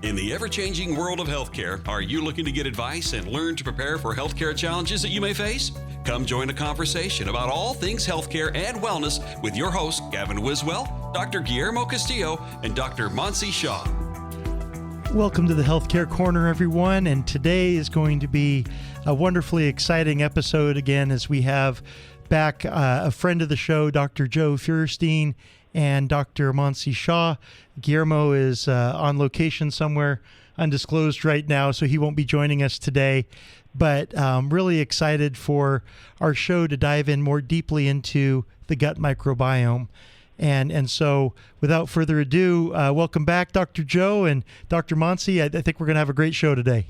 In the ever-changing world of healthcare, are you looking to get advice and learn to prepare for healthcare challenges that you may face? Come join a conversation about all things healthcare and wellness with your hosts, Gavin Wiswell, Dr. Guillermo Castillo, and Dr. Monsi Shaw. Welcome to the Healthcare Corner, everyone, and today is going to be a wonderfully exciting episode again as we have back a friend of the show, Dr. Joe Feuerstein, and Dr. Monsi Shaw. Guillermo is on location somewhere undisclosed right now, so he won't be joining us today. But really excited for our show to dive in more deeply into the gut microbiome. And so without further ado, welcome back, Dr. Joe and Dr. Monsi. I think we're going to have a great show today.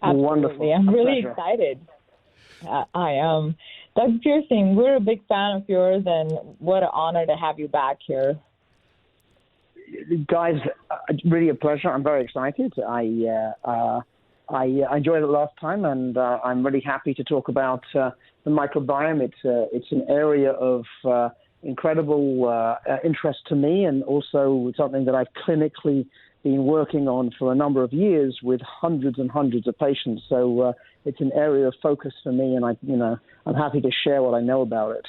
Absolutely. Wonderful. I'm really excited. I am. Dr. Feuerstein, we're a big fan of yours, and what an honor to have you back here. Guys, really a pleasure. I'm very excited. I enjoyed it last time, and I'm really happy to talk about the microbiome. It's an area of incredible interest to me, and also something that I've clinically been working on for a number of years with hundreds and hundreds of patients. So it's an area of focus for me, and I'm happy to share what I know about it.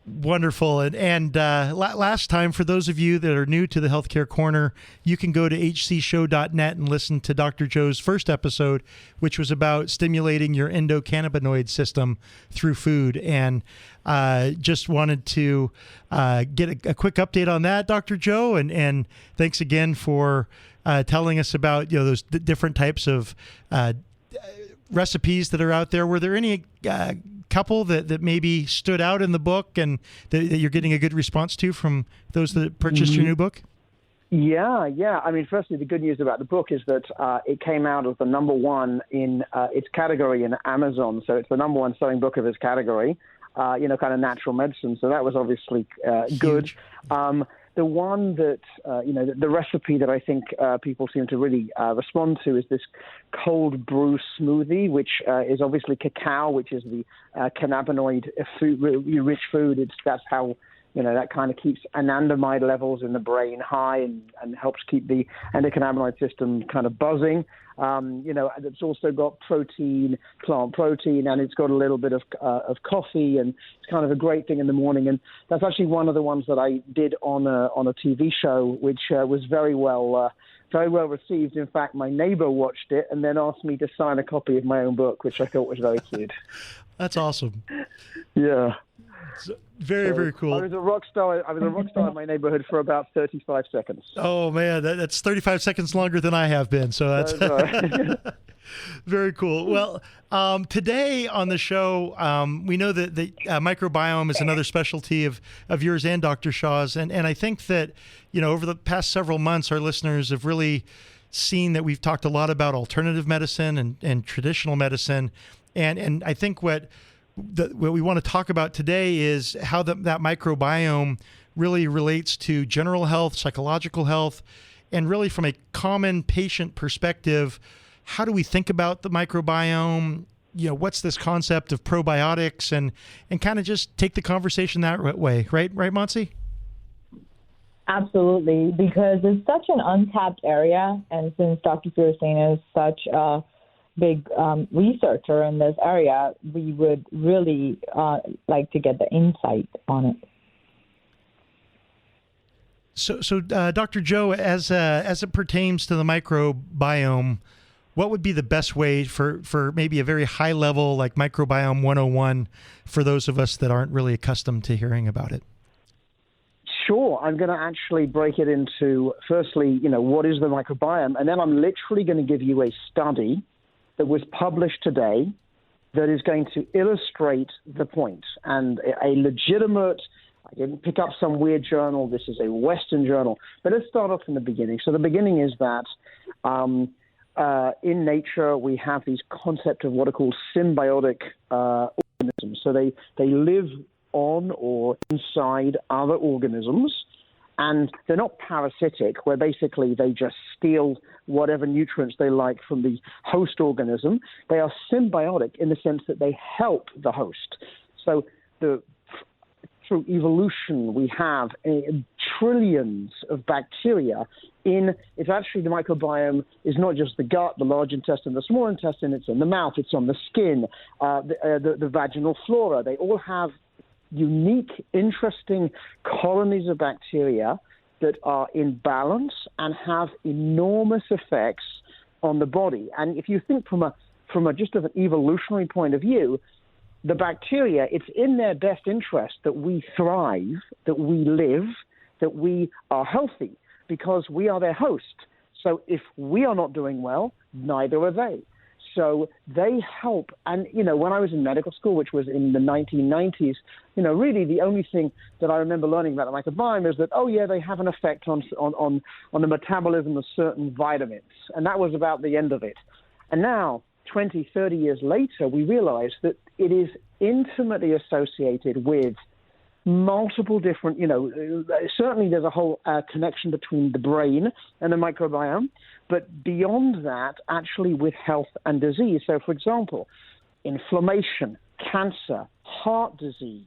Wonderful. And last time, for those of you that are new to the Healthcare Corner, you can go to hcshow.net and listen to Dr. Joe's first episode, which was about stimulating your endocannabinoid system through food. And just wanted to get a quick update on that, Dr. Joe. And thanks again for telling us about those different types of recipes that are out there. Were there any couple that maybe stood out in the book and that you're getting a good response to from those that purchased your new book? Yeah. I mean, firstly, the good news about the book is that it came out as the number one in its category in Amazon. So it's the number one selling book of its category, kind of natural medicine. So that was obviously good. The one that, the recipe that I think people seem to really respond to is this cold brew smoothie, which is obviously cacao, which is the cannabinoid rich food. That's how, that kind of keeps anandamide levels in the brain high and helps keep the endocannabinoid system kind of buzzing. It's also got protein, plant protein, and it's got a little bit of coffee, and it's kind of a great thing in the morning. And that's actually one of the ones that I did on a TV show, which was very well received. In fact, my neighbor watched it and then asked me to sign a copy of my own book, which I thought was very cute. That's awesome. Yeah. Very cool. I was a rock star in my neighborhood for about 35 seconds. Oh man, that's 35 seconds longer than I have been. So that's very cool. Well, today on the show, we know that the microbiome is another specialty of yours and Dr. Shaw's, and I think that over the past several months, our listeners have really seen that we've talked a lot about alternative medicine and traditional medicine, and I think what we want to talk about today is how that microbiome really relates to general health, psychological health, and really from a common patient perspective, how do we think about the microbiome? What's this concept of probiotics, and kind of just take the conversation that way, right, Monsi? Absolutely, because it's such an untapped area, and since Dr. Feuerstein is such a big researcher in this area, we would really like to get the insight on it. So Dr. Joe, as it pertains to the microbiome, what would be the best way for maybe a very high level, like Microbiome 101, for those of us that aren't really accustomed to hearing about it? Sure. I'm going to actually break it into, firstly, what is the microbiome? And then I'm literally going to give you a study that was published today that is going to illustrate the point. And a legitimate, I didn't pick up some weird journal, this is a Western journal. But let's start off from the beginning. So the beginning is that in nature, we have these concept of what are called symbiotic organisms. So they live on or inside other organisms, and they're not parasitic, where basically they just steal whatever nutrients they like from the host organism. They are symbiotic in the sense that they help the host. So the through evolution, we have trillions of bacteria it's actually the microbiome is not just the gut, the large intestine, the small intestine, it's in the mouth, it's on the skin, the vaginal flora. They all have unique, interesting colonies of bacteria that are in balance and have enormous effects on the body. And if you think from just an evolutionary point of view, the bacteria, it's in their best interest that we thrive, that we live, that we are healthy, because we are their host. So if we are not doing well, neither are they. So they help. And, when I was in medical school, which was in the 1990s, really the only thing that I remember learning about the microbiome is that, they have an effect on the metabolism of certain vitamins. And that was about the end of it. And now, 20, 30 years later, we realize that it is intimately associated with multiple different, certainly there's a whole connection between the brain and the microbiome, but beyond that, actually with health and disease. So, for example, inflammation, cancer, heart disease,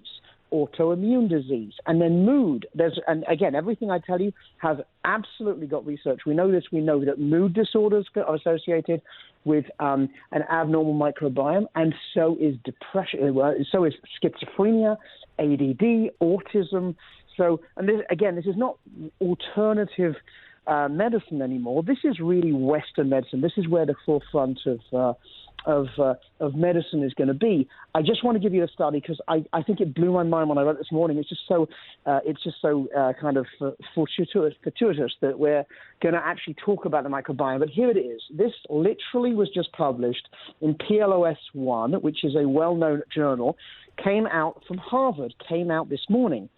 autoimmune disease, and then mood. And again, everything I tell you has absolutely got research. We know this. We know that mood disorders are associated with an abnormal microbiome, and so is depression. So is schizophrenia, ADD, autism. So, and this is not alternative medicine anymore. This is really Western medicine. This is where the forefront of medicine is going to be. I just want to give you a study because I think it blew my mind when I read it this morning. It's just so kind of fortuitous that we're going to actually talk about the microbiome. But here it is. This literally was just published in PLOS One, which is a well-known journal, came out from Harvard, came out this morning.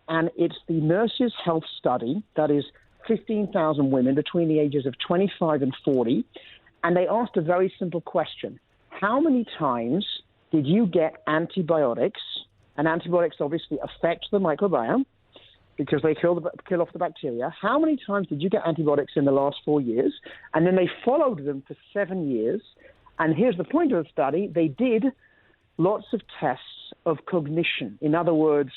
And it's the Nurses' Health Study, that is 15,000 women between the ages of 25 and 40. And they asked a very simple question. How many times did you get antibiotics? And antibiotics obviously affect the microbiome because they kill off the bacteria. How many times did you get antibiotics in the last 4 years? And then they followed them for 7 years. And here's the point of the study. They did lots of tests of cognition. In other words,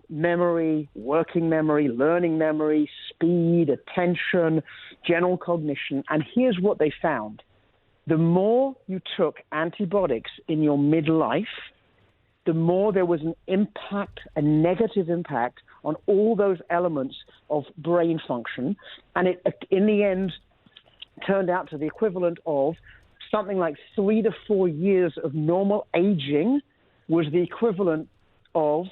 memory, working memory, learning memory, speed, attention, general cognition. And here's what they found. The more you took antibiotics in your midlife, the more there was an impact, a negative impact on all those elements of brain function. And it, in the end, turned out to the equivalent of something like 3 to 4 years of normal aging was the equivalent of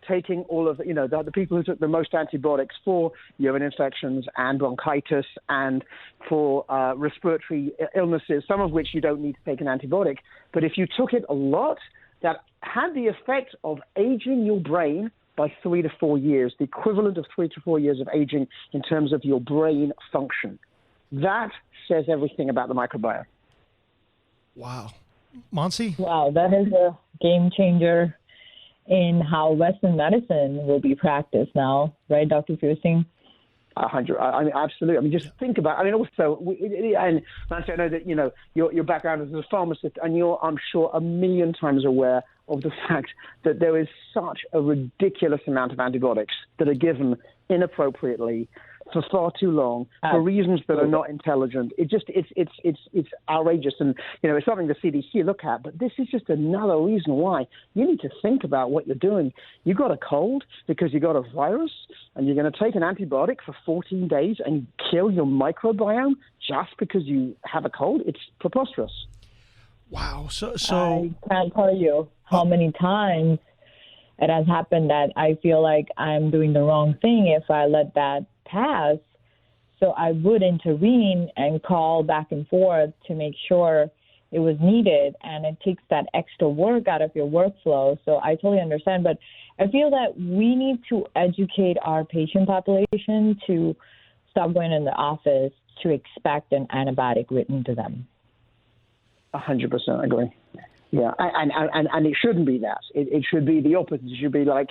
taking all of, the people who took the most antibiotics for urine infections and bronchitis and for respiratory illnesses, some of which you don't need to take an antibiotic. But if you took it a lot, that had the effect of aging your brain by 3 to 4 years, the equivalent of 3 to 4 years of aging in terms of your brain function. That says everything about the microbiome. Wow. Monsi? Wow, that is a game changer in how Western medicine will be practiced now, right, Dr. Feuerstein? 100. I mean, absolutely. I mean, just think about. I mean, also, and Nancy, I know that your background as a pharmacist, and you're, I'm sure, a million times aware of the fact that there is such a ridiculous amount of antibiotics that are given inappropriately for far too long for reasons that are not intelligent. It's outrageous, and it's something the CDC look at. But this is just another reason why you need to think about what you're doing. You got a cold because you got a virus, and you're going to take an antibiotic for 14 days and kill your microbiome just because you have a cold. It's preposterous. Wow. So I can't tell you how many times it has happened that I feel like I'm doing the wrong thing if I let that pass. So I would intervene and call back and forth to make sure it was needed, and it takes that extra work out of your workflow. So I totally understand, but I feel that we need to educate our patient population to stop going in the office to expect an antibiotic written to them. 100% agree. Yeah, and it shouldn't be that. It should be the opposite. It should be like,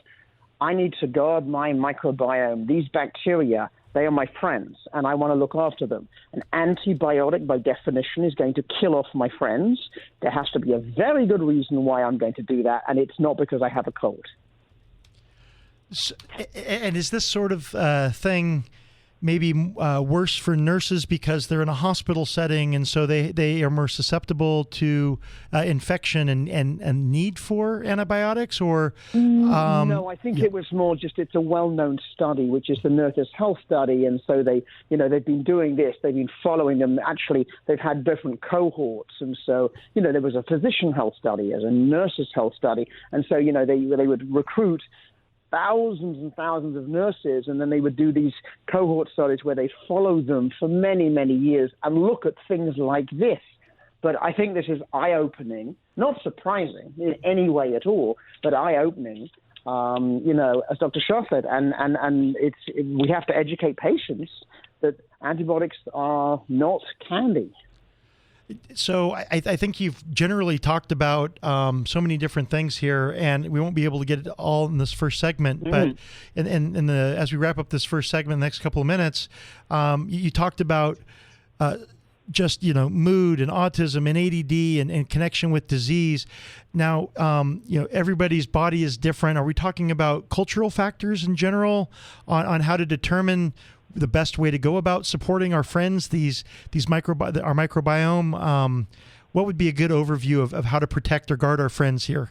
I need to guard my microbiome. These bacteria, they are my friends, and I want to look after them. An antibiotic, by definition, is going to kill off my friends. There has to be a very good reason why I'm going to do that, and it's not because I have a cold. And is this sort of thing maybe worse for nurses because they're in a hospital setting and so they are more susceptible to infection and need for antibiotics? Or no, I think it was more just it's a well-known study, which is the Nurses' Health Study, and so they've been doing this, they've been following them. Actually, they've had different cohorts, and so there was a physician health study, there's a nurses' health study, and so they would recruit thousands and thousands of nurses, and then they would do these cohort studies where they follow them for many, many years and look at things like this. But I think this is eye-opening, not surprising in any way at all, but eye-opening, as Dr. Shah said, and we have to educate patients that antibiotics are not candy. So I think you've generally talked about so many different things here, and we won't be able to get it all in this first segment. But as we wrap up this first segment, in the next couple of minutes, you talked about just mood and autism and ADD and connection with disease. Now everybody's body is different. Are we talking about cultural factors in general on how to determine the best way to go about supporting our friends, our microbiome? What would be a good overview of how to protect or guard our friends here?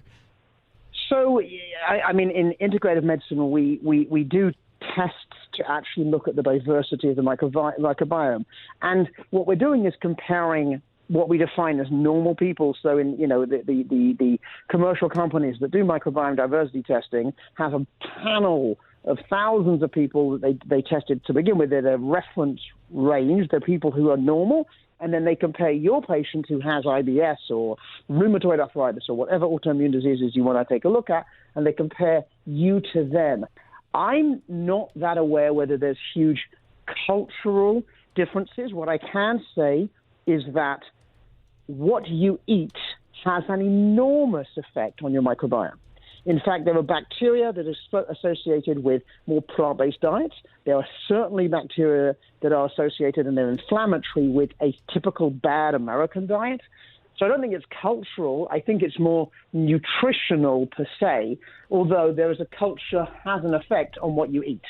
So, I mean, in integrative medicine, we do tests to actually look at the diversity of the microbiome. And what we're doing is comparing what we define as normal people. So in the commercial companies that do microbiome diversity testing have a panel of thousands of people that they tested to begin with. They're a reference range. They're people who are normal, and then they compare your patient who has IBS or rheumatoid arthritis or whatever autoimmune diseases you want to take a look at, and they compare you to them. I'm not that aware whether there's huge cultural differences. What I can say is that what you eat has an enormous effect on your microbiome. In fact, there are bacteria that are associated with more plant-based diets. There are certainly bacteria that are associated and they're inflammatory with a typical bad American diet. So I don't think it's cultural. I think it's more nutritional per se, although there is a culture has an effect on what you eat.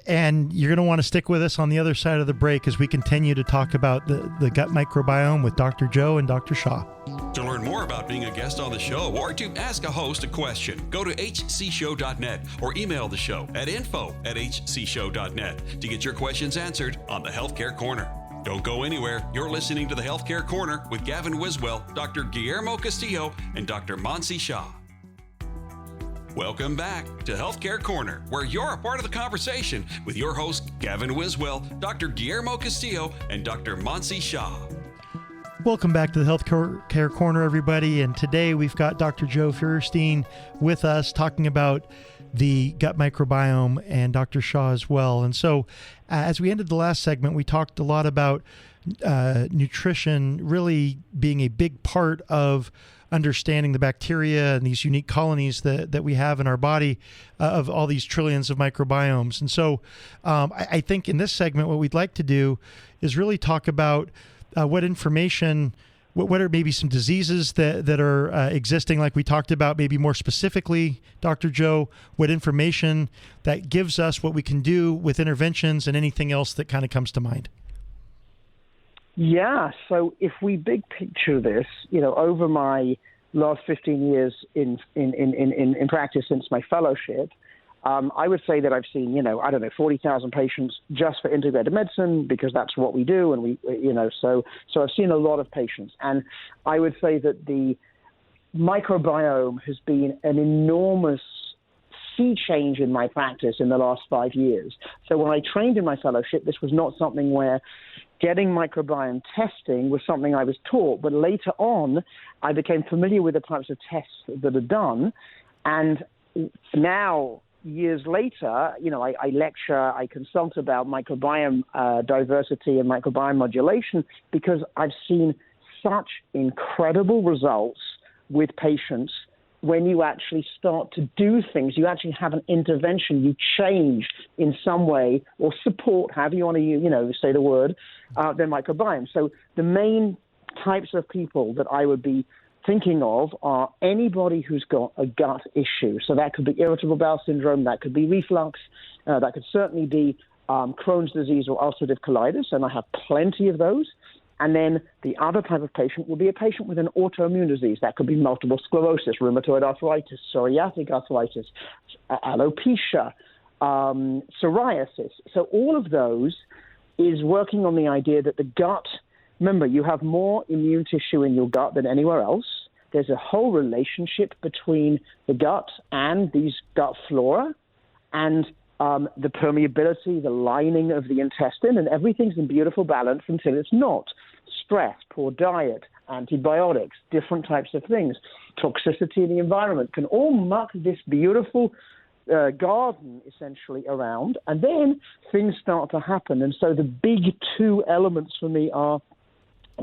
And you're going to want to stick with us on the other side of the break as we continue to talk about the gut microbiome with Dr. Joe and Dr. Shah. To learn more about being a guest on the show or to ask a host a question, go to hcshow.net or email the show at info@hcshow.net to get your questions answered on the Healthcare Corner. Don't go anywhere. You're listening to the Healthcare Corner with Gavin Wiswell, Dr. Guillermo Castillo, and Dr. Mansi Shah. Welcome back to Healthcare Corner, where you're a part of the conversation with your host, Gavin Wiswell, Dr. Guillermo Castillo, and Dr. Mansi Shah. Welcome back to the Healthcare Corner, everybody. And today we've got Dr. Joe Feuerstein with us talking about the gut microbiome, and Dr. Shah as well. And so as we ended the last segment, we talked a lot about nutrition really being a big part of understanding the bacteria and these unique colonies that we have in our body of all these trillions of microbiomes. And so I think in this segment, what we'd like to do is really talk about what information, what are maybe some diseases that are existing, like we talked about, maybe more specifically, Dr. Joe, what information that gives us what we can do with interventions and anything else that kind of comes to mind. Yeah, so if we big picture this, over my last 15 years in practice since my fellowship, I would say that I've seen, 40,000 patients just for integrated medicine because that's what we do. And so I've seen a lot of patients. And I would say that the microbiome has been an enormous sea change in my practice in the last 5 years. So when I trained in my fellowship, this was not something where getting microbiome testing was something I was taught. But later on, I became familiar with the types of tests that are done. And now, years later, I lecture, I consult about microbiome diversity and microbiome modulation because I've seen such incredible results with patients. When you actually start to do things, you actually have an intervention, you change in some way or support, however you want to, say the word, their microbiome. So the main types of people that I would be thinking of are anybody who's got a gut issue. So that could be irritable bowel syndrome, that could be reflux, that could certainly be Crohn's disease or ulcerative colitis, and I have plenty of those. And then the other type of patient will be a patient with an autoimmune disease. That could be multiple sclerosis, rheumatoid arthritis, psoriatic arthritis, alopecia, psoriasis. So all of those is working on the idea that the gut, remember, you have more immune tissue in your gut than anywhere else. There's a whole relationship between the gut and these gut flora and the permeability, the lining of the intestine, and everything's in beautiful balance until it's not. Stress, poor diet, antibiotics, different types of things, toxicity in the environment can all muck this beautiful garden essentially around, and then things start to happen. And so the big two elements for me are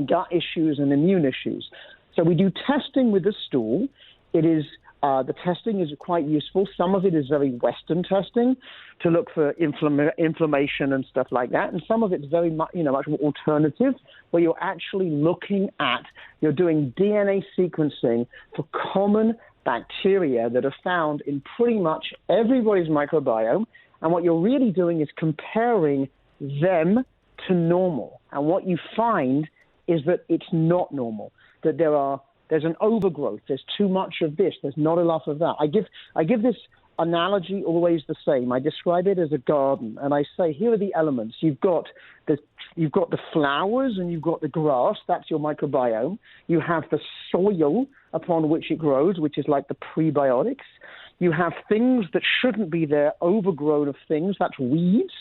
gut issues and immune issues. So we do testing with the stool. It is the testing is quite useful. Some of it is very Western testing to look for inflammation and stuff like that, and some of it's very much more alternative, where you're actually looking at, you're doing DNA sequencing for common bacteria that are found in pretty much everybody's microbiome, and what you're really doing is comparing them to normal. And what you find is that it's not normal, that there's an overgrowth, there's too much of this, there's not enough of that. I give this analogy always the same. I describe it as a garden, and I say, here are the elements. You've got the flowers and you've got the grass, that's your microbiome. You have the soil upon which it grows, which is like the prebiotics. You have things that shouldn't be there, overgrown of things, that's weeds.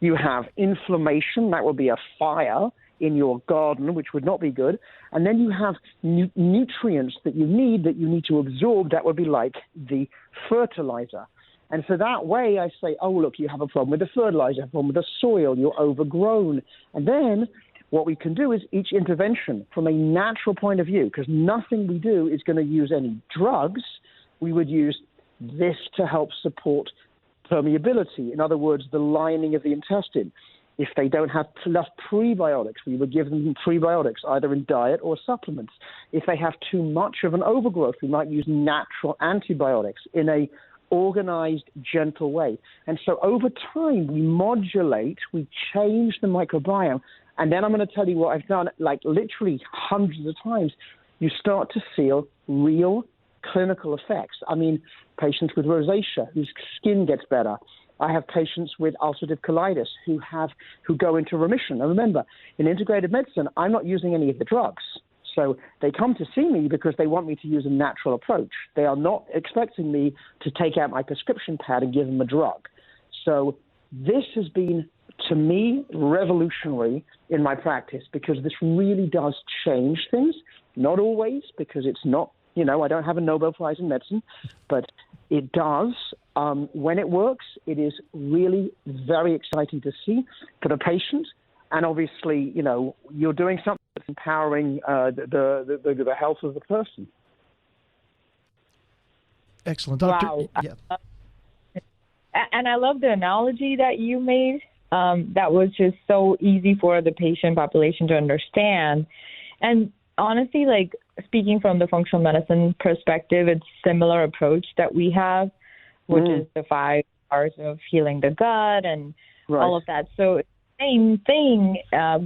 You have inflammation, that will be a fire in your garden, which would not be good. And then you have nutrients that you need to absorb, that would be like the fertilizer. And so that way I say, oh, look, you have a problem with the fertilizer, a problem with the soil, you're overgrown. And then what we can do is each intervention from a natural point of view, because nothing we do is going to use any drugs. We would use this to help support permeability. In other words, the lining of the intestine. If they don't have enough prebiotics, we would give them prebiotics, either in diet or supplements. If they have too much of an overgrowth, we might use natural antibiotics in a organized, gentle way. And so over time, we modulate, we change the microbiome. And then I'm going to tell you what I've done, like literally hundreds of times. You start to feel real clinical effects. I mean, patients with rosacea, whose skin gets better. I have patients with ulcerative colitis who go into remission. And remember, in integrated medicine, I'm not using any of the drugs. So they come to see me because they want me to use a natural approach. They are not expecting me to take out my prescription pad and give them a drug. So this has been, to me, revolutionary in my practice, because this really does change things. Not always, because it's not, I don't have a Nobel Prize in medicine, but it does. When it works, it is really very exciting to see for the patient. And obviously, you're doing something that's empowering the health of the person. Excellent. Doctor. Wow. Yeah. And I love the analogy that you made. That was just so easy for the patient population to understand. And honestly, like speaking from the functional medicine perspective, it's similar approach that we have, which is the 5 R's of healing the gut and all of that. So same thing,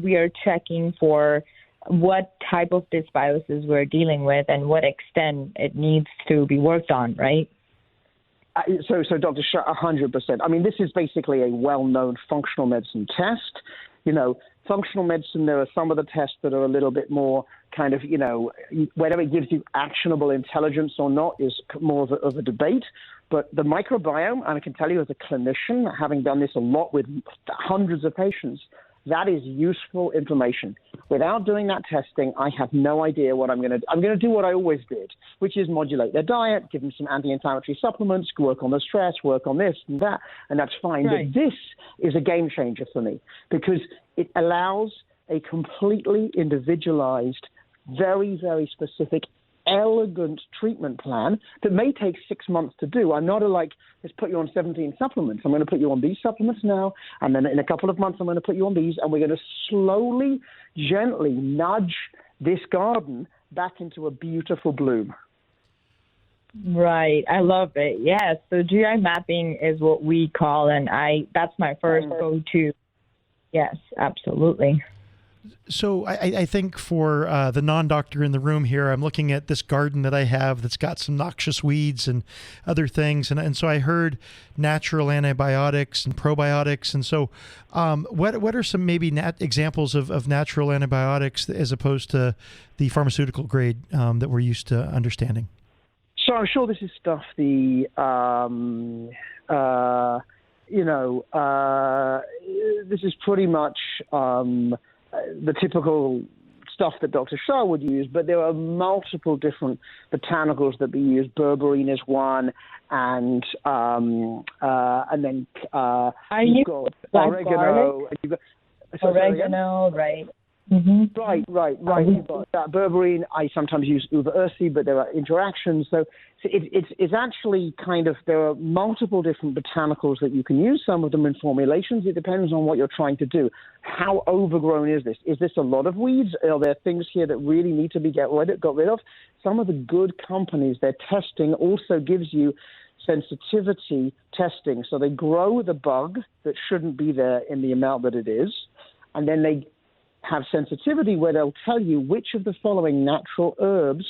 we are checking for what type of dysbiosis we're dealing with and what extent it needs to be worked on, right? So Dr. Shah, 100%. I mean, this is basically a well-known functional medicine test. Functional medicine, there are some of the tests that are a little bit more kind of, whether it gives you actionable intelligence or not is more of a debate. But the microbiome, and I can tell you as a clinician, having done this a lot with hundreds of patients, that is useful information. Without doing that testing, I have no idea what I'm going to do. I'm going to do what I always did, which is modulate their diet, give them some anti-inflammatory supplements, work on the stress, work on this and that, and that's fine. Right. But this is a game changer for me because it allows a completely individualized, very, very specific, elegant treatment plan that may take 6 months to do. I'm not let's put you on 17 supplements. I'm going to put you on these supplements now, and then in a couple of months, I'm going to put you on these, and we're going to slowly, gently nudge this garden back into a beautiful bloom. Right. I love it. Yes. So GI mapping is what we call, and that's my first go-to. Yes, absolutely. So I think for the non-doctor in the room here, I'm looking at this garden that I have that's got some noxious weeds and other things. And so I heard natural antibiotics and probiotics. And so what are some maybe examples of natural antibiotics as opposed to the pharmaceutical grade that we're used to understanding? So I'm sure this is stuff this is pretty much the typical stuff that Dr. Shah would use, but there are multiple different botanicals that we use. Berberine is one, and then you've got oregano. Oregano, right? Mm-hmm. Right. You've got that berberine. I sometimes use uva ursi, but there are interactions. So it's actually kind of, there are multiple different botanicals that you can use, some of them in formulations. It depends on what you're trying to do. How overgrown is this? Is this a lot of weeds? Are there things here that really need to be got rid of? Some of the good companies, their testing also gives you sensitivity testing. So they grow the bug that shouldn't be there in the amount that it is, and then they have sensitivity where they'll tell you which of the following natural herbs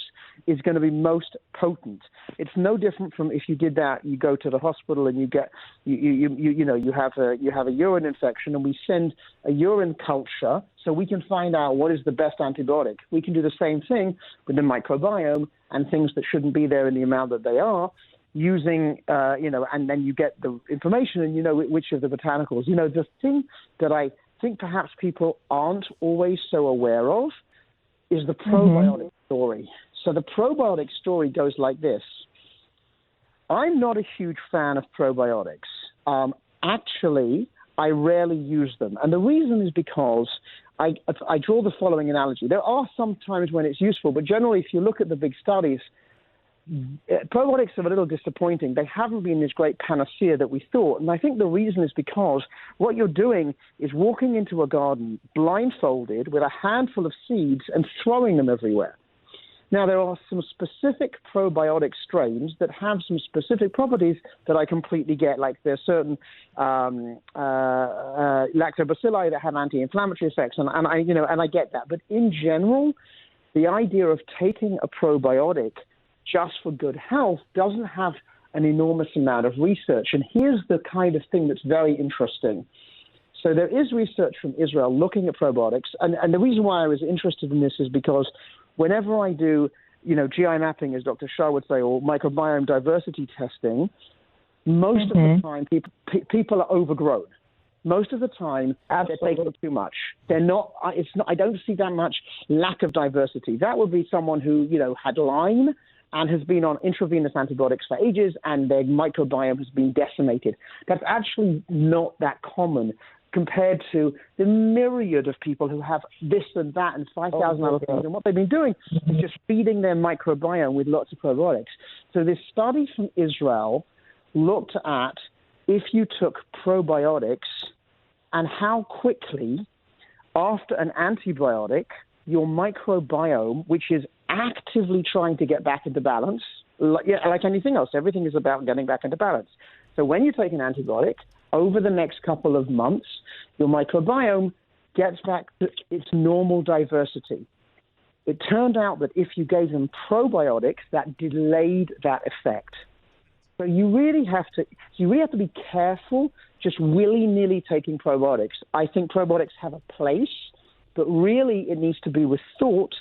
is going to be most potent. It's no different from if you did that, you go to the hospital and you get you have a urine infection, and we send a urine culture so we can find out what is the best antibiotic. We can do the same thing with the microbiome and things that shouldn't be there in the amount that they are, using and then you get the information and you know which of the botanicals. The thing that I think perhaps people aren't always so aware of is the probiotic story. So the probiotic story goes like this. I'm not a huge fan of probiotics. Actually, I rarely use them. And the reason is because I draw the following analogy. There are some times when it's useful, but generally if you look at the big studies, probiotics are a little disappointing. They haven't been this great panacea that we thought. And I think the reason is because what you're doing is walking into a garden blindfolded with a handful of seeds and throwing them everywhere. Now, there are some specific probiotic strains that have some specific properties that I completely get, like there's certain lactobacilli that have anti-inflammatory effects, and I get that. But in general, the idea of taking a probiotic just for good health doesn't have an enormous amount of research. And here's the kind of thing that's very interesting. So there is research from Israel looking at probiotics. And the reason why I was interested in this is because whenever I do, GI mapping, as Dr. Shah would say, or microbiome diversity testing, most of the time people are overgrown. Most of the time, they're taking too much. They're not. I don't see that much lack of diversity. That would be someone who, had Lyme and has been on intravenous antibiotics for ages, and their microbiome has been decimated. That's actually not that common compared to the myriad of people who have this and that and 5,000 other things. And what they've been doing is just feeding their microbiome with lots of probiotics. So this study from Israel looked at if you took probiotics and how quickly after an antibiotic, your microbiome, which is actively trying to get back into balance, like anything else, everything is about getting back into balance. So when you take an antibiotic, over the next couple of months, your microbiome gets back to its normal diversity. It turned out that if you gave them probiotics, that delayed that effect. So you really have to be careful just willy-nilly taking probiotics. I think probiotics have a place, but really it needs to be with thought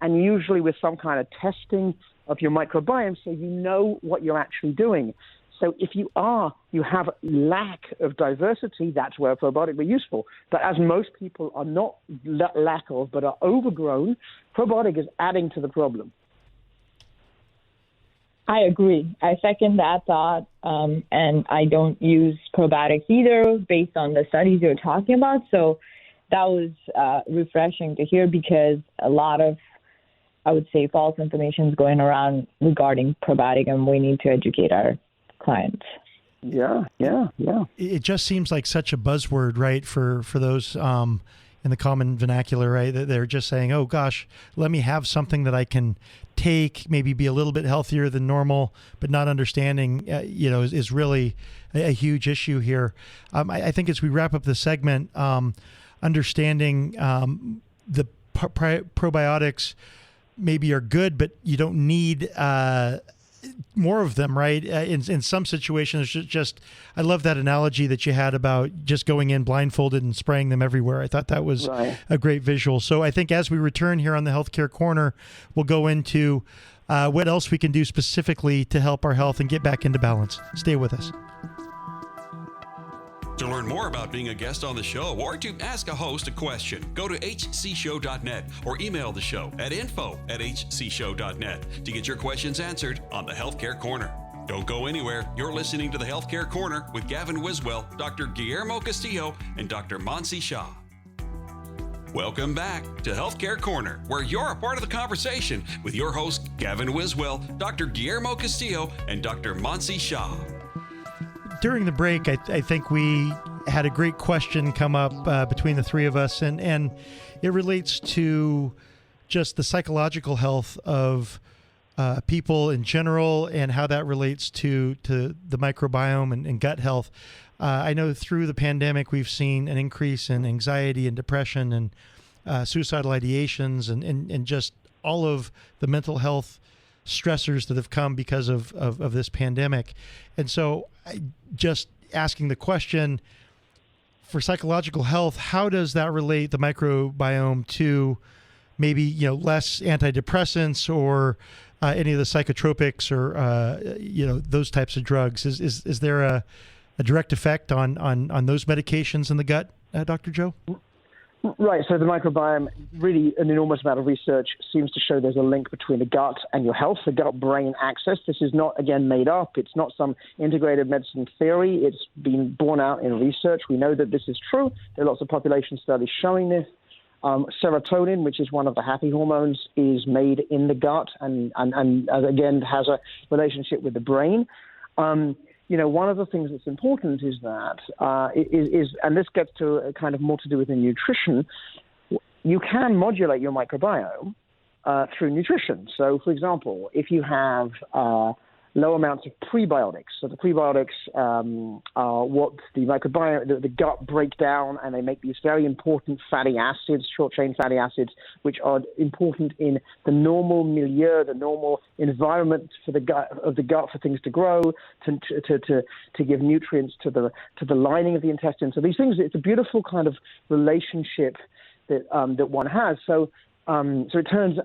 and usually with some kind of testing of your microbiome so you know what you're actually doing. So if you have lack of diversity, that's where a probiotic will be useful. But as most people are not lack of, but are overgrown, probiotic is adding to the problem. I agree. I second that thought, and I don't use probiotics either based on the studies you're talking about. So that was refreshing to hear because a lot of, I would say, false information is going around regarding probiotic, and we need to educate our clients. Yeah. It just seems like such a buzzword, right? For those in the common vernacular, right? They're just saying, oh gosh, let me have something that I can take, maybe be a little bit healthier than normal, but not understanding, is really a huge issue here. I think as we wrap up the segment, understanding the probiotics maybe are good, but you don't need more of them, right? In some situations, just I love that analogy that you had about just going in blindfolded and spraying them everywhere. I thought that was a great visual. So I think as we return here on the Healthcare Corner, we'll go into what else we can do specifically to help our health and get back into balance. Stay with us. To learn more about being a guest on the show or to ask a host a question, go to hcshow.net or email the show at info@hcshow.net to get your questions answered on the Healthcare Corner. Don't go anywhere. You're listening to the Healthcare Corner with Gavin Wiswell, Dr. Guillermo Castillo, and Dr. Mansi Shah. Welcome back to Healthcare Corner, where you're a part of the conversation with your hosts, Gavin Wiswell, Dr. Guillermo Castillo, and Dr. Mansi Shah. During the break, I think we had a great question come up between the three of us, and it relates to just the psychological health of people in general and how that relates to the microbiome and gut health. I know through the pandemic, we've seen an increase in anxiety and depression and suicidal ideations and just all of the mental health stressors that have come because of this pandemic. And so just asking the question, for psychological health, how does that relate, the microbiome, to maybe less antidepressants or any of the psychotropics or those types of drugs? Is there a direct effect on those medications in the gut, Dr. Joe? Right. So the microbiome, really an enormous amount of research seems to show there's a link between the gut and your health, the gut-brain axis. This is not, again, made up. It's not some integrated medicine theory. It's been borne out in research. We know that this is true. There are lots of population studies showing this. Serotonin, which is one of the happy hormones, is made in the gut and again, has a relationship with the brain. One of the things that's important is that, and this gets to a kind of more to do with the nutrition, you can modulate your microbiome through nutrition. So, for example, if you have low amounts of prebiotics, so the prebiotics are what the microbiome, the gut break down, and they make these very important fatty acids, short-chain fatty acids, which are important in the normal milieu, the normal environment for the gut for things to grow, to give nutrients to the lining of the intestine. So these things, it's a beautiful kind of relationship that one has. So it turns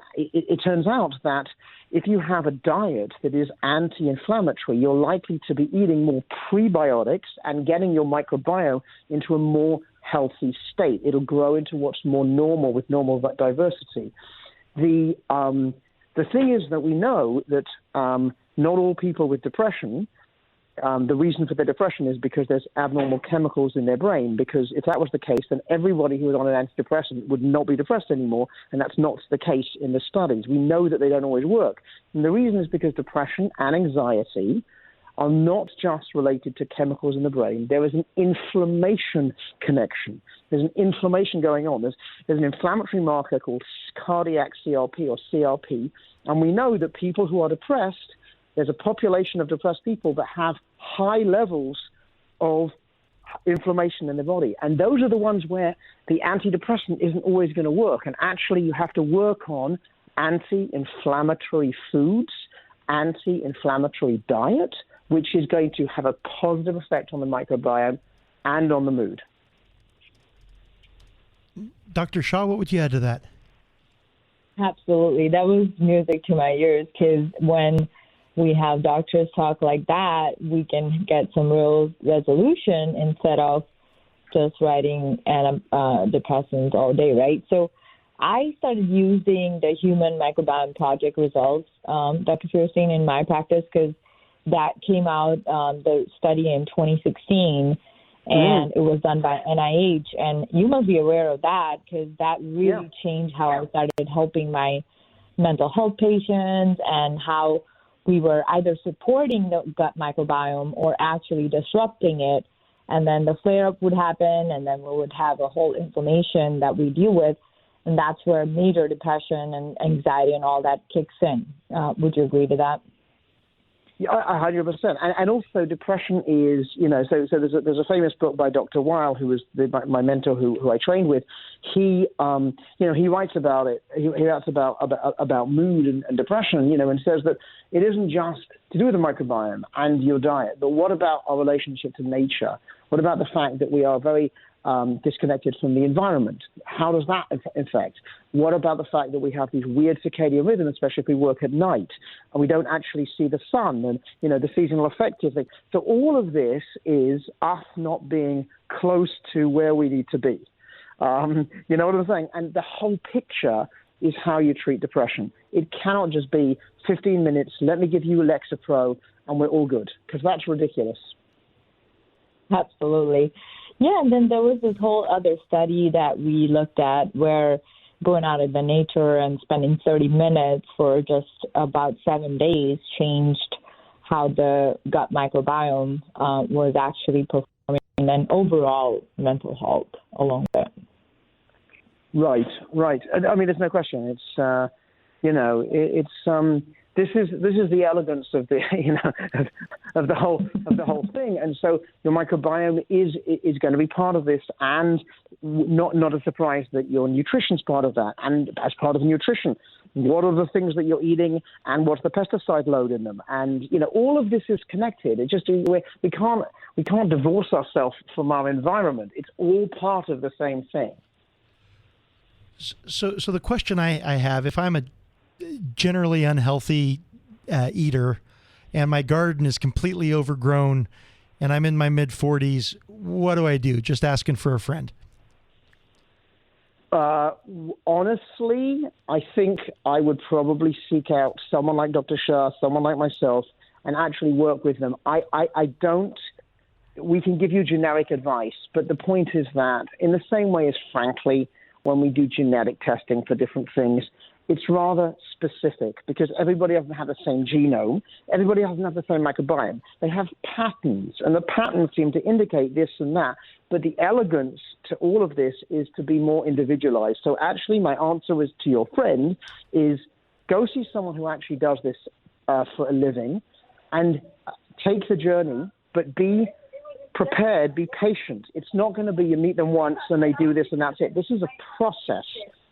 out that if you have a diet that is anti-inflammatory, you're likely to be eating more prebiotics and getting your microbiome into a more healthy state. It'll grow into what's more normal with normal diversity. The thing is that we know that not all people with depression, the reason for their depression is because there's abnormal chemicals in their brain, because if that was the case, then everybody who was on an antidepressant would not be depressed anymore, and that's not the case in the studies. We know that they don't always work. And the reason is because depression and anxiety are not just related to chemicals in the brain. There is an inflammation connection. There's an inflammation going on. There's an inflammatory marker called cardiac CRP or CRP, and we know that people who are depressed, there's a population of depressed people that have high levels of inflammation in the body. And those are the ones where the antidepressant isn't always going to work. And actually, you have to work on anti-inflammatory foods, anti-inflammatory diet, which is going to have a positive effect on the microbiome and on the mood. Dr. Shah, what would you add to that? Absolutely. That was music to my ears, because when we have doctors talk like that, we can get some real resolution instead of just writing antidepressants all day, right? So I started using the Human Microbiome Project results, Dr. Feuerstein, in my practice, because that came out, the study in 2016, and it was done by NIH. And you must be aware of that, because that really changed how I started helping my mental health patients and how we were either supporting the gut microbiome or actually disrupting it. and then the flare-up would happen, and then we would have a whole inflammation that we deal with, and that's where major depression and anxiety and all that kicks in. Would you agree to that? Yeah, 100%. And also depression is, so there's a famous book by Dr. Weil, who was my mentor who I trained with. He writes about it. He writes about mood and depression, and says that it isn't just to do with the microbiome and your diet, but what about our relationship to nature? What about the fact that we are very disconnected from the environment? How does that affect? What about the fact that we have these weird circadian rhythms, especially if we work at night, and we don't actually see the sun and, the seasonal affective thing? So all of this is us not being close to where we need to be. You know what I'm saying? And the whole picture is how you treat depression. It cannot just be 15 minutes, let me give you Lexapro, and we're all good, because that's ridiculous. Absolutely. Yeah, and then there was this whole other study that we looked at where going out in the nature and spending 30 minutes for just about 7 days changed how the gut microbiome was actually performing and overall mental health along with it. Right. I mean, there's no question. It's, this is the elegance of the of the whole thing, and so your microbiome is going to be part of this, and not a surprise that your nutrition's part of that. And as part of nutrition, what are the things that you're eating, and what's the pesticide load in them, and all of this is connected. It just we can't divorce ourselves from our environment. It's all part of the same thing. So the question I have, if I'm a generally unhealthy eater and my garden is completely overgrown and I'm in my mid-40s, what do I do? Just asking for a friend. Honestly, I think I would probably seek out someone like Dr. Shah, someone like myself, and actually work with them. We can give you generic advice, but the point is that in the same way as, frankly, when we do genetic testing for different things, it's rather specific because everybody doesn't have the same genome. Everybody doesn't have the same microbiome. They have patterns, and the patterns seem to indicate this and that. But the elegance to all of this is to be more individualized. So actually, my answer is to your friend is go see someone who actually does this for a living and take the journey, but be prepared, be patient. It's not going to be you meet them once and they do this and that's it. This is a process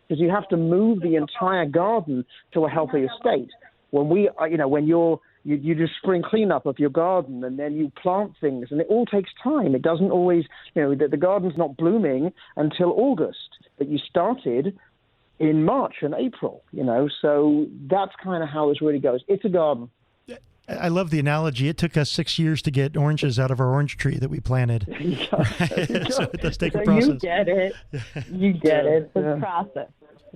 because you have to move the entire garden to a healthier state. When you do spring cleanup of your garden and then you plant things, and it all takes time. It doesn't always, the garden's not blooming until August, but you started in March and April, so that's kind of how this really goes. It's a garden. I love the analogy. It took us 6 years to get oranges out of our orange tree that we planted. Right? So it does take a process. You get it. You get it. It's a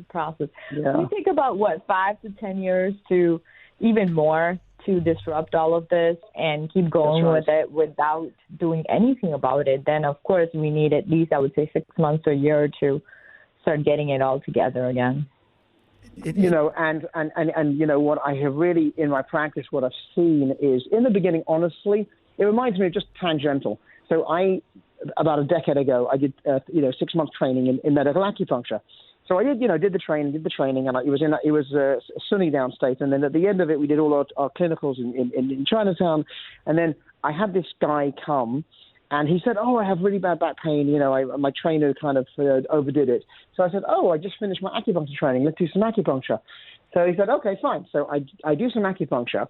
process. Yeah. We take about, 5 to 10 years to even more to disrupt all of this and keep going with it without doing anything about it. Then, of course, we need at least, I would say, 6 months or a year to start getting it all together again. What I have really in my practice, what I've seen is in the beginning, honestly, it reminds me of just tangential. So about a decade ago, I did 6 months training in medical acupuncture. So I did the training, and it was sunny downstate. And then at the end of it, we did all our clinicals in Chinatown. And then I had this guy come, and he said, I have really bad back pain. My trainer kind of overdid it. So I said, I just finished my acupuncture training. Let's do some acupuncture. So he said, okay, fine. So I do some acupuncture,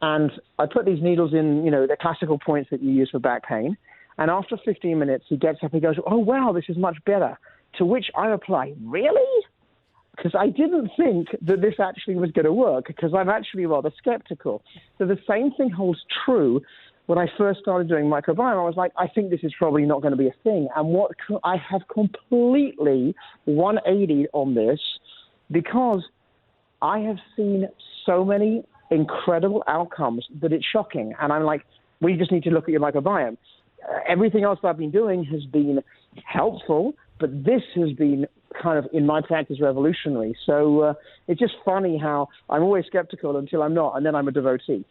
and I put these needles in, the classical points that you use for back pain. And after 15 minutes, he gets up and goes, oh, wow, this is much better. To which I reply, really? Because I didn't think that this actually was going to work, because I'm actually rather skeptical. So the same thing holds true. When I first started doing microbiome, I was like, I think this is probably not going to be a thing. And I have completely 180 on this because I have seen so many incredible outcomes that it's shocking. And I'm like, we just need to look at your microbiome. Everything else I've been doing has been helpful, but this has been kind of, in my practice, revolutionary. So it's just funny how I'm always skeptical until I'm not, and then I'm a devotee.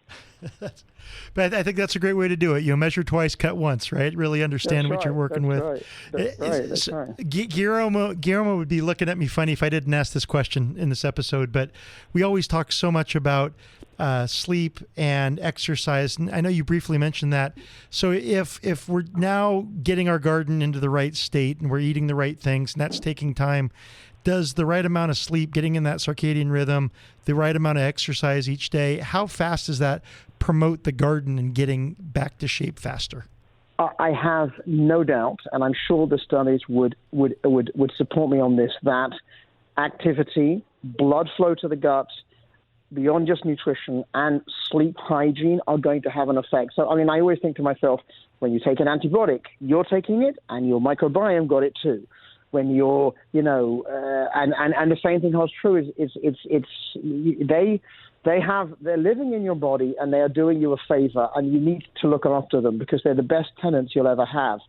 But I think that's a great way to do it. Measure twice, cut once, right? Really understand what you're working with. That's right. Guillermo would be looking at me funny if I didn't ask this question in this episode, but we always talk so much about sleep and exercise, and I know you briefly mentioned that. So if we're now getting our garden into the right state and we're eating the right things, and that's taking time, does the right amount of sleep, getting in that circadian rhythm, the right amount of exercise each day, how fast does that promote the garden and getting back to shape faster? I have no doubt, and I'm sure the studies would support me on this, that activity, blood flow to the gut, beyond just nutrition, and sleep hygiene are going to have an effect. So, I mean, I always think to myself, when you take an antibiotic, you're taking it, and your microbiome got it too. When you're, and the same thing holds true. They're living in your body, and they are doing you a favor, and you need to look after them because they're the best tenants you'll ever have.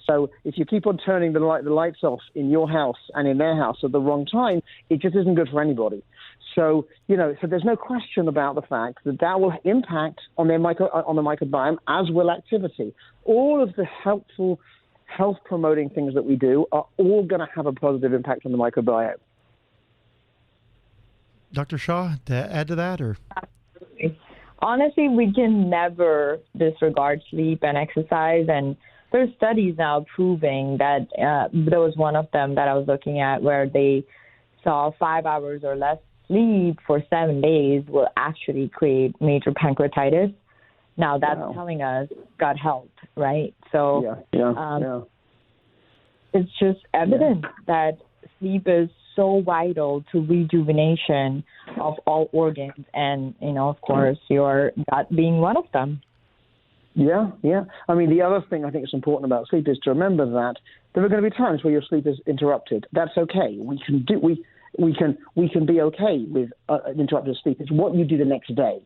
So if you keep on turning the lights off in your house and in their house at the wrong time, it just isn't good for anybody. So, so there's no question about the fact that will impact on the microbiome, as will activity. All of the helpful health-promoting things that we do are all going to have a positive impact on the microbiome. Dr. Shah, to add to that, or? Honestly, we can never disregard sleep and exercise, and there's studies now proving that there was one of them that I was looking at where they saw 5 hours or less sleep for 7 days will actually create major pancreatitis. Now, that's telling us gut health, right? So it's just evident that sleep is so vital to rejuvenation of all organs, and, of course, your gut being one of them. Yeah. I mean, the other thing I think is important about sleep is to remember that there are going to be times where your sleep is interrupted. That's okay. We can be okay with interrupted sleep. It's what you do the next day.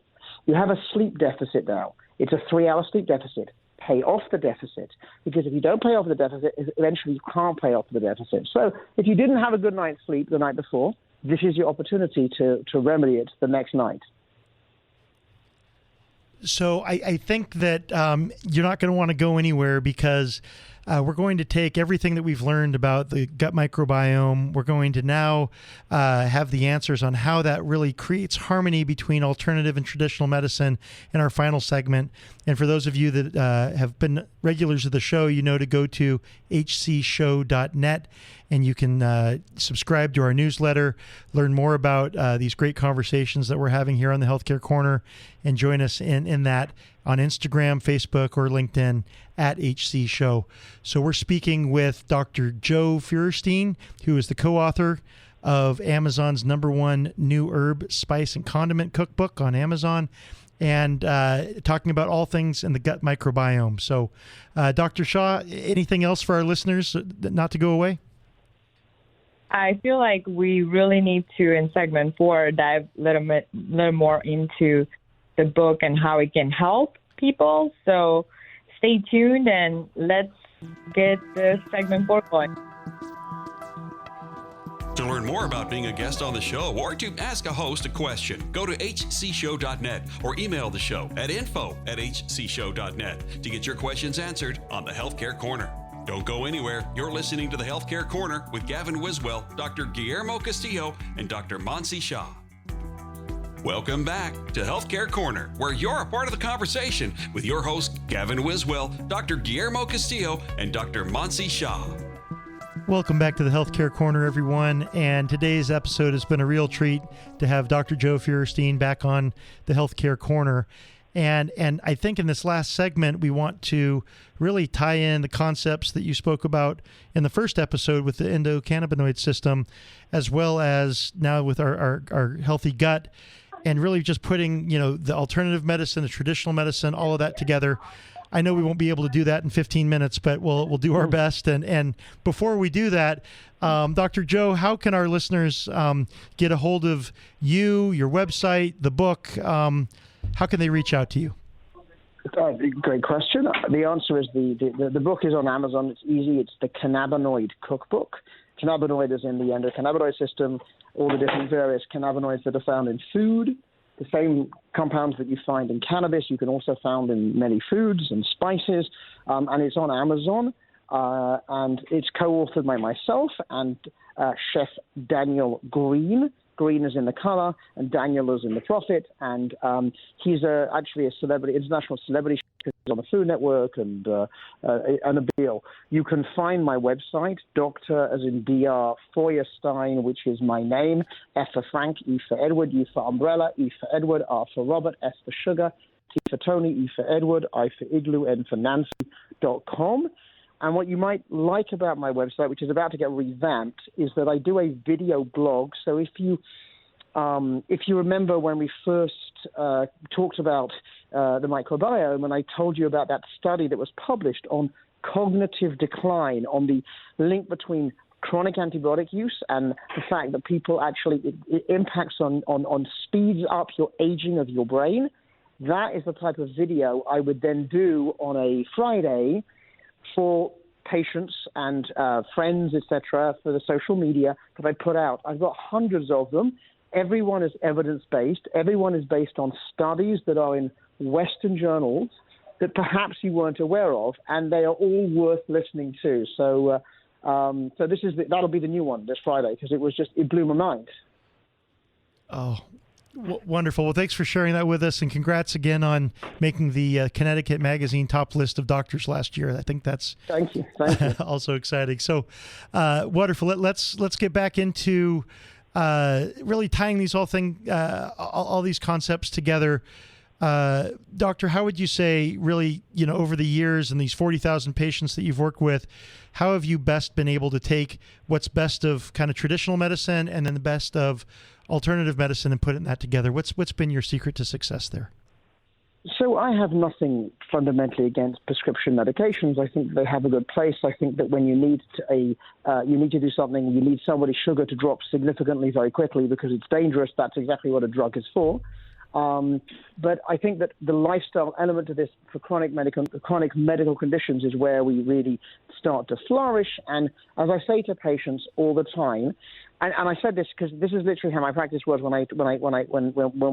You have a sleep deficit now. It's a 3-hour sleep deficit. Pay off the deficit, because if you don't pay off the deficit, eventually you can't pay off the deficit. So if you didn't have a good night's sleep the night before, this is your opportunity to remedy it the next night. So I think that you're not going to want to go anywhere, because we're going to take everything that we've learned about the gut microbiome. We're going to now have the answers on how that really creates harmony between alternative and traditional medicine in our final segment. And for those of you that have been regulars of the show, to go to hcshow.net, and you can subscribe to our newsletter, learn more about these great conversations that we're having here on the Healthcare Corner, and join us in that on Instagram, Facebook, or LinkedIn at HC Show. So we're speaking with Dr. Joe Feuerstein, who is the co-author of Amazon's #1 new herb, spice, and condiment cookbook on Amazon, and talking about all things in the gut microbiome. So, Dr. Shah, anything else for our listeners not to go away? I feel like we really need to, in segment 4, dive a little more into the book and how it can help people. So stay tuned, and let's get the segment 4 going. To learn more about being a guest on the show or to ask a host a question, go to hcshow.net or email the show at info@hcshow.net to get your questions answered on the Healthcare Corner. Don't go anywhere. You're listening to the Healthcare Corner with Gavin Wiswell, Dr. Guillermo Castillo, and Dr. Mansi Shah. Welcome back to Healthcare Corner, where you're a part of the conversation with your hosts, Gavin Wiswell, Dr. Guillermo Castillo, and Dr. Mansi Shah. Welcome back to the Healthcare Corner, everyone. And today's episode has been a real treat to have Dr. Joe Feuerstein back on the Healthcare Corner. And I think in this last segment, we want to really tie in the concepts that you spoke about in the first episode with the endocannabinoid system, as well as now with our healthy gut, and really just putting, the alternative medicine, the traditional medicine, all of that together. I know we won't be able to do that in 15 minutes, but we'll do our best. And before we do that, Dr. Joe, how can our listeners get a hold of you, your website, the book? How can they reach out to you? Great question. The answer is the book is on Amazon. It's easy. It's the Cannabinoid Cookbook. Cannabinoid is in the endocannabinoid system, all the different various cannabinoids that are found in food. The same compounds that you find in cannabis, you can also find in many foods and spices, and it's on Amazon, and it's co-authored by myself and Chef Daniel Green. Green is in the color, and Daniel is in the profit, and he's actually a celebrity, international celebrity. He's on the Food Network and a deal. You can find my website, Dr. as in Dr. Feuerstein, which is my name, F for Frank, E for Edward, U for Umbrella, E for Edward, R for Robert, S for Sugar, T for Tony, E for Edward, I for Igloo, N for Nancy.com. And what you might like about my website, which is about to get revamped, is that I do a video blog. So if you remember when we first talked about the microbiome, and I told you about that study that was published on cognitive decline, on the link between chronic antibiotic use and the fact that people actually, it impacts on speeds up your aging of your brain, that is the type of video I would then do on a Friday for patients and friends, etc., for the social media that I put out. I've got hundreds of them. Everyone is evidence-based. Everyone is based on studies that are in Western journals that perhaps you weren't aware of, and they are all worth listening to. So that'll be the new one this Friday, because it blew my mind. Oh, wonderful. Well, thanks for sharing that with us, and congrats again on making the Connecticut Magazine top list of doctors last year. I think that's thank you. Also exciting. So wonderful. Let's get back into really tying these all these concepts together. Doctor, how would you say, really, over the years and these 40,000 patients that you've worked with, how have you best been able to take what's best of kind of traditional medicine and then the best of alternative medicine and put that together? What's been your secret to success there? So I have nothing fundamentally against prescription medications. I think they have a good place. I think that when you need to do something, you need somebody's sugar to drop significantly very quickly because it's dangerous. That's exactly what a drug is for. But I think that the lifestyle element of this for chronic medical conditions is where we really start to flourish. And as I say to patients all the time, and I said this because this is literally how my practice was when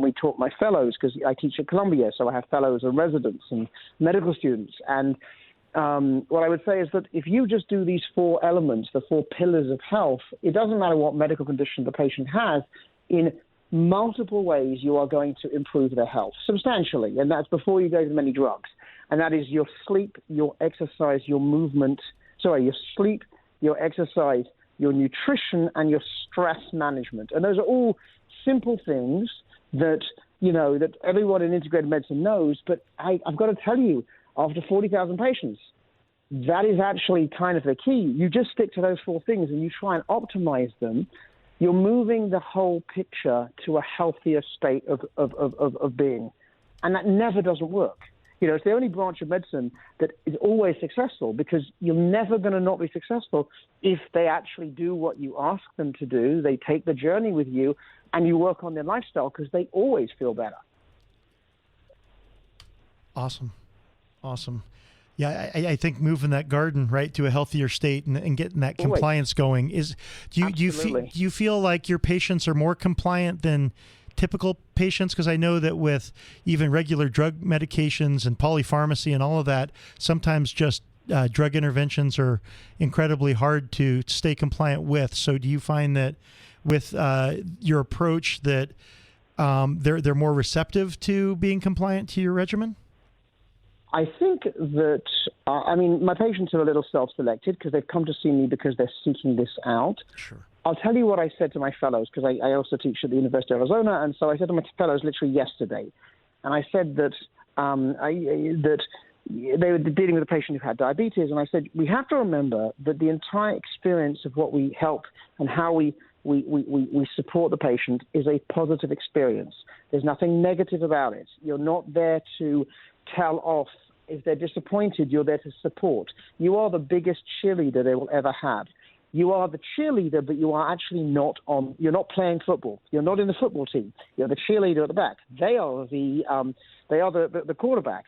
we taught my fellows, because I teach at Columbia, so I have fellows and residents and medical students. And what I would say is that if you just do these four elements, the four pillars of health, it doesn't matter what medical condition the patient has, in multiple ways you are going to improve their health substantially, and that's before you go to many drugs. And that is your sleep, your exercise, your sleep, your exercise, your nutrition, and your stress management. And those are all simple things that that everyone in integrated medicine knows. But I've got to tell you, after 40,000 patients, that is actually kind of the key. You just stick to those four things and you try and optimize them. You're moving the whole picture to a healthier state of being. And that never doesn't work. It's the only branch of medicine that is always successful, because you're never going to not be successful if they actually do what you ask them to do. They take the journey with you and you work on their lifestyle, because they always feel better. Awesome. Yeah, I think moving that garden right to a healthier state and getting that compliance going is. Do you feel like your patients are more compliant than typical patients? Because I know that with even regular drug medications and polypharmacy and all of that, sometimes just drug interventions are incredibly hard to stay compliant with. So do you find that with your approach that they're more receptive to being compliant to your regimen? I think that, my patients are a little self-selected because they've come to see me because they're seeking this out. Sure. I'll tell you what I said to my fellows, because I also teach at the University of Arizona, and so I said to my fellows literally yesterday, and I said that that they were dealing with a patient who had diabetes, and I said, we have to remember that the entire experience of what we help and how we support the patient is a positive experience. There's nothing negative about it. You're not there to tell off. If they're disappointed, you're there to support. You are the biggest cheerleader they will ever have. You are the cheerleader, but you are actually you're not playing football. You're not in the football team. You're the cheerleader at the back. They are the quarterback.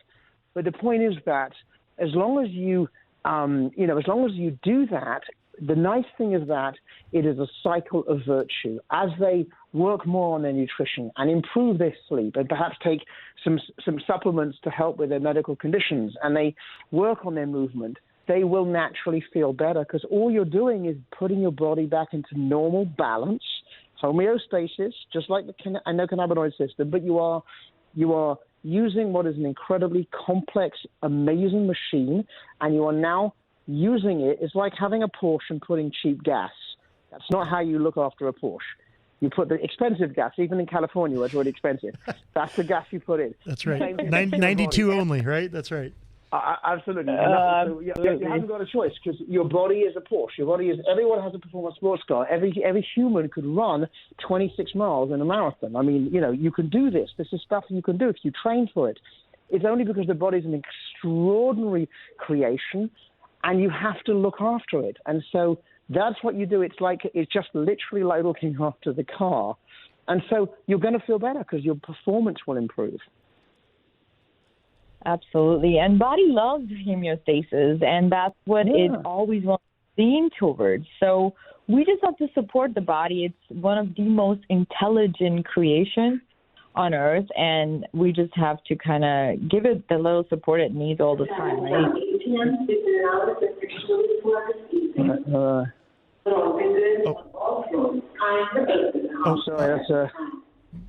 But the point is that as long as you do that, the nice thing is that it is a cycle of virtue. As they work more on their nutrition and improve their sleep and perhaps take some supplements to help with their medical conditions, and they work on their movement, they will naturally feel better, because all you're doing is putting your body back into normal balance, homeostasis, just like the endocannabinoid system, but you are using what is an incredibly complex, amazing machine, and you are now using it. It's like having a Porsche and putting cheap gas. That's not how you look after a Porsche. You put the expensive gas, even in California, where it's already expensive. That's the gas you put in. That's right. 92 only, right? That's right. Absolutely. So you haven't got a choice, because your body is a Porsche. Everyone has a performance sports car. Every human could run 26 miles in a marathon. I mean, you can do this. This is stuff you can do if you train for it. It's only because the body is an extraordinary creation, and you have to look after it. And so that's what you do. It's just literally like looking after the car. And so you're going to feel better, because your performance will improve. Absolutely. And body loves homeostasis, and that's what it always wants to lean towards. So we just have to support the body. It's one of the most intelligent creations on Earth, and we just have to kind of give it the little support it needs all the time, right?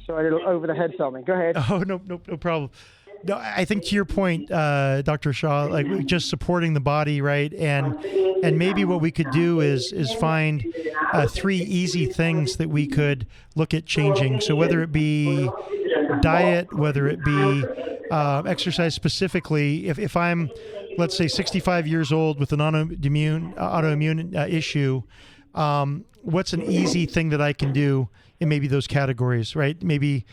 Sorry, a little over the head something. Go ahead. Oh, no problem. No, I think to your point, Dr. Shah, like just supporting the body, right? And maybe what we could do is find 3 easy things that we could look at changing. So whether it be diet, whether it be exercise specifically, if I'm, let's say, 65 years old with an autoimmune issue, what's an easy thing that I can do in maybe those categories, right? Maybe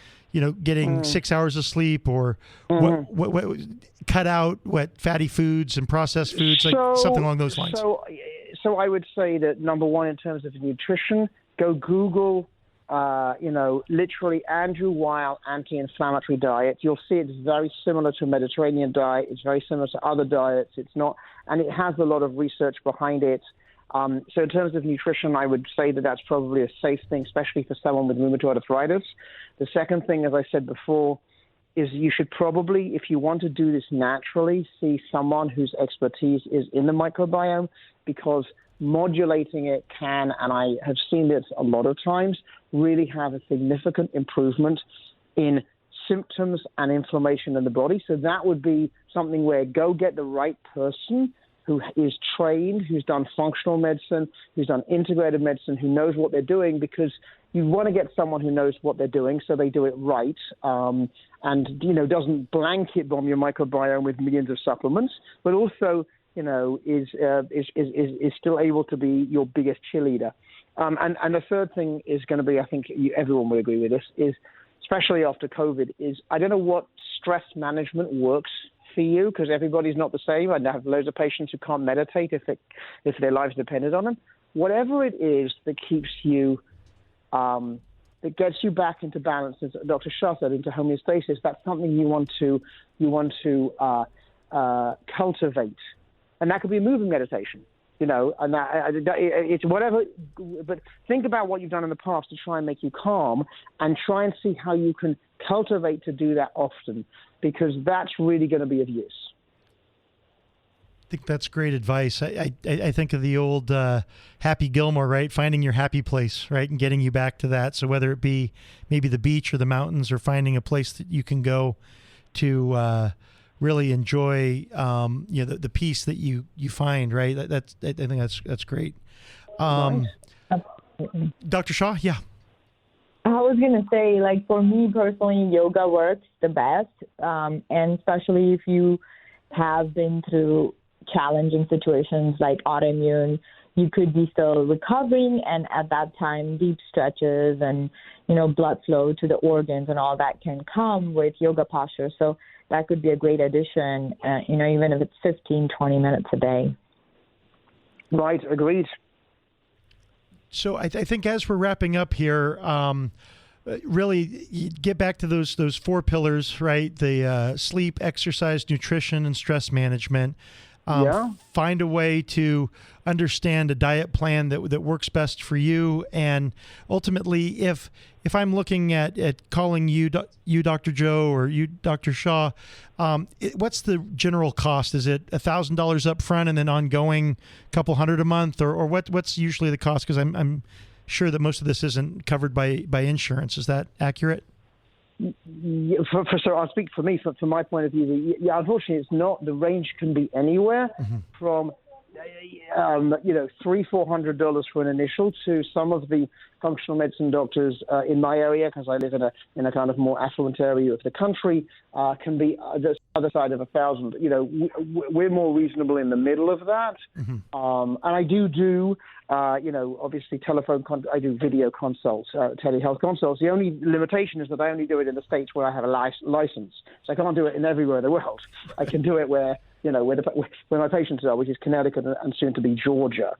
getting 6 hours of sleep, or what cut out fatty foods and processed foods, like something along those lines. So I would say that number one, in terms of nutrition, go Google, literally Andrew Weil anti-inflammatory diet. You'll see it's very similar to a Mediterranean diet. It's very similar to other diets. It's not, and it has a lot of research behind it. So in terms of nutrition, I would say that that's probably a safe thing, especially for someone with rheumatoid arthritis. The second thing, as I said before, is you should probably, if you want to do this naturally, see someone whose expertise is in the microbiome, because modulating it can, and I have seen this a lot of times, really have a significant improvement in symptoms and inflammation in the body. So that would be something where go get the right person who is trained, who's done functional medicine, who's done integrated medicine, who knows what they're doing, because you want to get someone who knows what they're doing so they do it right, and doesn't blanket bomb your microbiome with millions of supplements, but also is still able to be your biggest cheerleader. And the third thing is going to be, I think everyone will agree with this, is especially after COVID, is I don't know what stress management works for you, because everybody's not the same. I have loads of patients who can't meditate if their lives depended on them. Whatever it is that keeps you, that gets you back into balance, as Dr. Shah said, into homeostasis, that's something you want to cultivate, and that could be a moving meditation. And it's whatever. But think about what you've done in the past to try and make you calm, and try and see how you can cultivate to do that often, because that's really going to be of use. I think that's great advice. I think of the old Happy Gilmore, right? Finding your happy place, right? And getting you back to that. So whether it be maybe the beach or the mountains, or finding a place that you can go to really enjoy, the peace that you find, right? I think that's great. Dr. Shah, yeah. I was going to say, for me personally, yoga works the best, and especially if you have been through challenging situations like autoimmune, you could be still recovering, and at that time, deep stretches and, blood flow to the organs and all that can come with yoga posture. So that could be a great addition, even if it's 15, 20 minutes a day. Right, agreed. So I think as we're wrapping up here, really you get back to those 4 pillars, right? The sleep, exercise, nutrition, and stress management. find a way to understand a diet plan that works best for you. And ultimately, if I'm looking at calling you Dr. Joe, or you Dr. Shaw, what's the general cost? Is it $1,000 up front and then ongoing a couple hundred a month, or what's usually the cost? Because I'm sure that most of this isn't covered by insurance. Is that accurate? So I'll speak for me, from my point of view. Yeah, unfortunately, it's not. The range can be anywhere from $300-400 for an initial to some of the functional medicine doctors in my area, because I live in a kind of more affluent area of the country, can be the other side of $1,000. We're more reasonable in the middle of that. And I do obviously I do video consults, telehealth consults. The only limitation is that I only do it in the states where I have a license. So I can't do it in everywhere in the world. I can do it where my patients are, which is Connecticut and soon to be Georgia.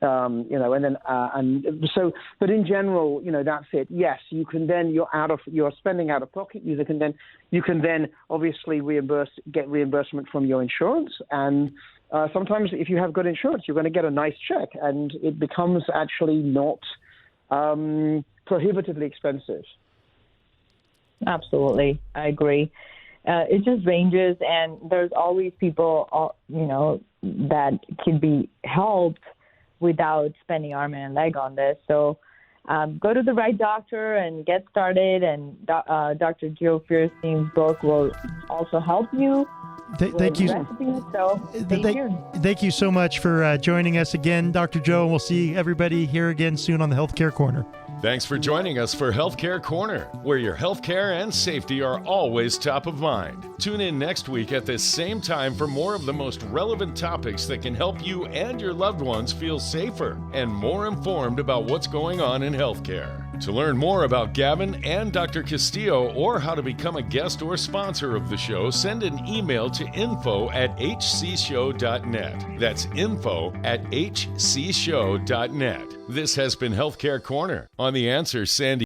But in general, that's it. Yes, you can then, you're spending out of pocket. You can then obviously get reimbursement from your insurance. And sometimes if you have good insurance, you're going to get a nice check, and it becomes actually not prohibitively expensive. Absolutely. I agree. It just ranges, and there's always people, that can be helped without spending arm and leg on this. So go to the right doctor and get started, and Dr. Joe Feuerstein's book will also help you. Thank you. So stay tuned. Thank you so much for joining us again, Dr. Joe, and we'll see everybody here again soon on the Healthcare Corner. Thanks for joining us for Healthcare Corner, where your healthcare and safety are always top of mind. Tune in next week at this same time for more of the most relevant topics that can help you and your loved ones feel safer and more informed about what's going on in healthcare. To learn more about Gavin and Dr. Castillo, or how to become a guest or sponsor of the show, send an email to info@hcshow.net. That's info@hcshow.net. This has been Healthcare Corner on The Answer San Diego.